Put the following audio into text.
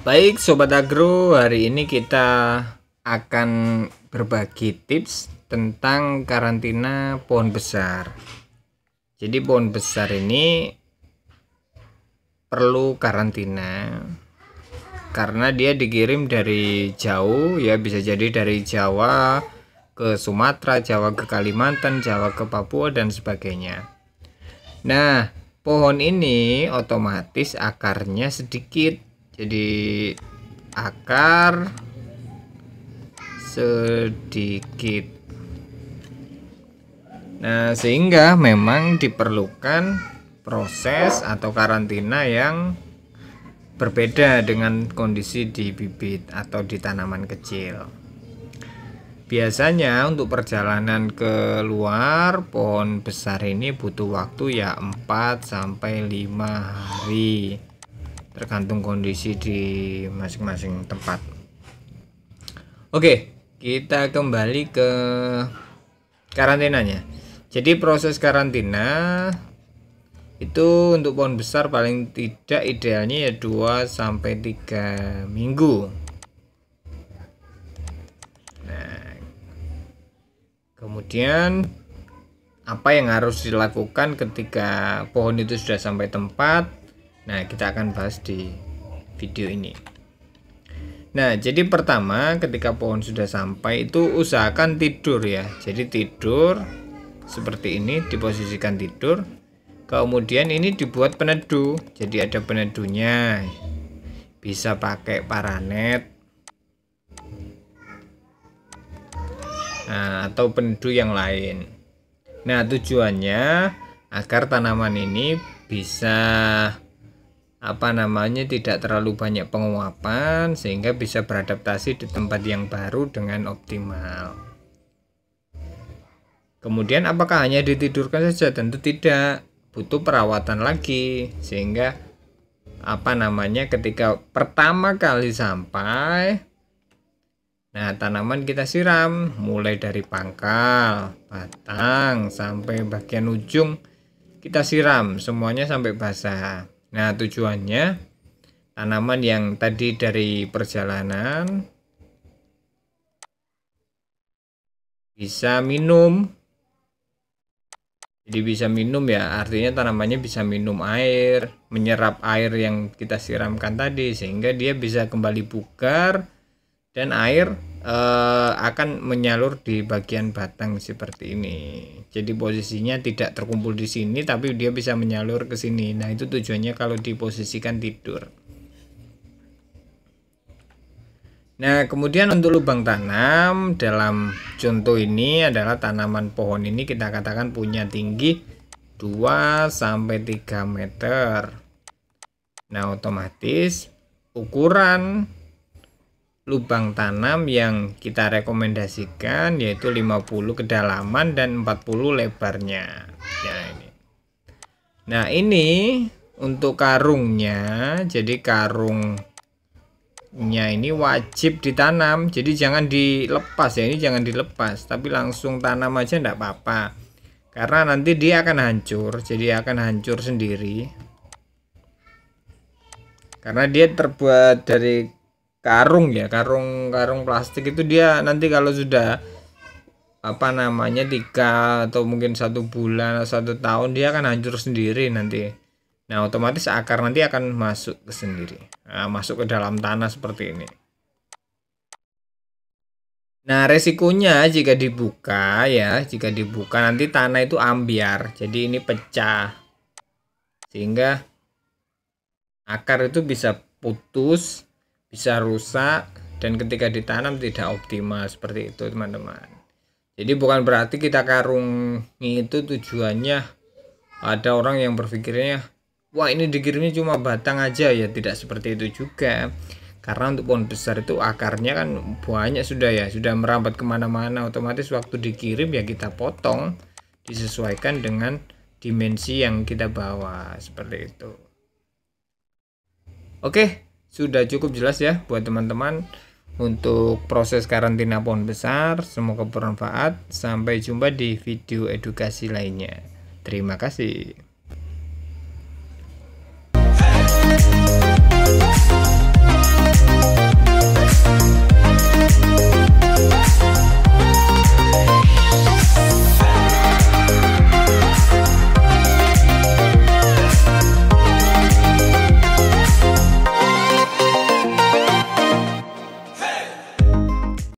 Baik Sobat Agro, hari ini kita akan berbagi tips tentang karantina pohon besar. Jadi pohon besar ini perlu karantina karena dia dikirim dari jauh ya, bisa jadi dari Jawa ke Sumatera, Jawa ke Kalimantan, Jawa ke Papua dan sebagainya. Nah, pohon ini otomatis akarnya sedikit. Jadi akar sedikit. Nah, sehingga memang diperlukan proses atau karantina yang berbeda dengan kondisi di bibit atau di tanaman kecil. Biasanya untuk perjalanan ke luar pohon besar ini butuh waktu ya 4-5 hari. Tergantung kondisi di masing-masing tempat. Oke, kita kembali ke karantinanya. Jadi proses karantina itu untuk pohon besar paling tidak idealnya ya 2-3 minggu. Nah, kemudian apa yang harus dilakukan ketika pohon itu sudah sampai tempat? Nah, kita akan bahas di video ini. Nah, jadi pertama ketika pohon sudah sampai itu usahakan tidur ya. Jadi tidur seperti ini, diposisikan tidur. Kemudian ini dibuat peneduh. Jadi ada peneduhnya. Bisa pakai paranet. Nah, atau peneduh yang lain. Nah, tujuannya agar tanaman ini bisa tidak terlalu banyak penguapan sehingga bisa beradaptasi di tempat yang baru dengan optimal. Kemudian apakah hanya ditidurkan saja? Tentu tidak, butuh perawatan lagi sehingga ketika pertama kali sampai, nah tanaman kita siram mulai dari pangkal, batang sampai bagian ujung kita siram semuanya sampai basah. Nah, tujuannya tanaman yang tadi dari perjalanan bisa minum. Jadi bisa minum ya, artinya tanamannya bisa minum air, menyerap air yang kita siramkan tadi sehingga dia bisa kembali bugar dan air akan menyalur di bagian batang seperti ini. Jadi posisinya tidak terkumpul di sini tapi dia bisa menyalur ke sini. Nah, itu tujuannya kalau diposisikan tidur. Nah, kemudian untuk lubang tanam dalam contoh ini adalah tanaman pohon ini kita katakan punya tinggi 2-3 meter. Nah, otomatis ukuran lubang tanam yang kita rekomendasikan yaitu 50 kedalaman dan 40 lebarnya. Nah, ini untuk karungnya. Jadi karungnya ini wajib ditanam. Jadi jangan dilepas ya, ini jangan dilepas, tapi langsung tanam aja enggak apa-apa. Karena nanti dia akan hancur. Jadi akan hancur sendiri. Karena dia terbuat dari karung ya, karung plastik itu dia nanti kalau sudah 3 atau mungkin 1 bulan atau 1 tahun dia akan hancur sendiri nanti. Nah, otomatis akar nanti akan masuk ke sendiri, masuk ke dalam tanah seperti ini. Nah, resikonya jika dibuka nanti tanah itu ambiar, jadi ini pecah sehingga akar itu bisa putus, bisa rusak, dan ketika ditanam tidak optimal seperti itu teman-teman. Jadi bukan berarti kita karungi itu tujuannya ada orang yang berpikirnya wah ini dikirimnya cuma batang aja ya, tidak seperti itu juga. Karena untuk pohon besar itu akarnya kan banyak sudah merambat kemana-mana, otomatis waktu dikirim ya kita potong disesuaikan dengan dimensi yang kita bawa seperti itu. Oke, sudah cukup jelas ya buat teman-teman untuk proses karantina pohon besar. Semoga bermanfaat. Sampai jumpa di video edukasi lainnya. Terima kasih.